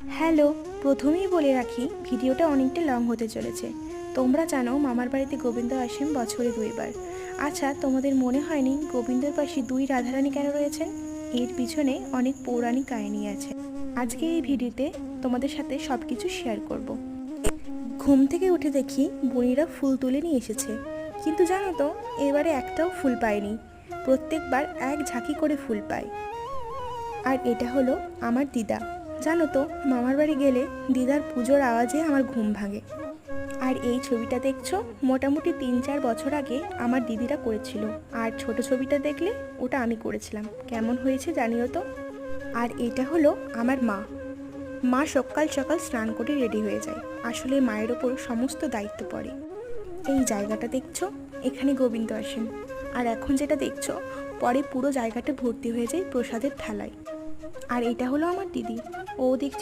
Hello, প্রথমেই বলে রাখি ভিডিওটা অনেকটা লং হতে চলেছে। তোমরা জানো মামার বাড়িতে গোবিন্দ আসেন বছরে 2 বার। আচ্ছা, তোমাদের মনে হয়নি গোবিন্দর পাশে 2 রাধারানী কেন রয়েছেন? এর পিছনে অনেক পৌরাণিক কাহিনী আছে। আজকে এই ভিডিওতে তোমাদের সাথে সব কিছু শেয়ার করব। ঘুম থেকে উঠে দেখি বুড়িরা ফুল তুলে নিয়ে এসেছে, কিন্তু জানো তো এবারে একটাও ফুল পায়নি। প্রত্যেকবার এক ঝাঁকি করে ফুল পায়। আর এটা হলো আমার দিদা। জানো তো মামার বাড়ি গেলে দিদার পুজোর আওয়াজে আমার ঘুম ভাঙে। আর এই ছবিটা দেখছো, মোটামুটি 3-4 বছর আগে আমার দিদিরা করেছিল। আর ছোট ছবিটা দেখলে ওটা আমি করেছিলাম। কেমন হয়েছে জানিও তো। আর এটা হলো আমার মা। মা সকাল সকাল স্নান করে রেডি হয়ে যায়। আসলে মায়ের ওপর সমস্ত দায়িত্ব পড়ে। এই জায়গাটা দেখছো, এখানে গোবিন্দ আসেন। আর এখন যেটা দেখছো, পরে পুরো জায়গাটা ভর্তি হয়ে যায় প্রসাদের থালায়। আর এটা হলো আমার দিদি। ও দেখছি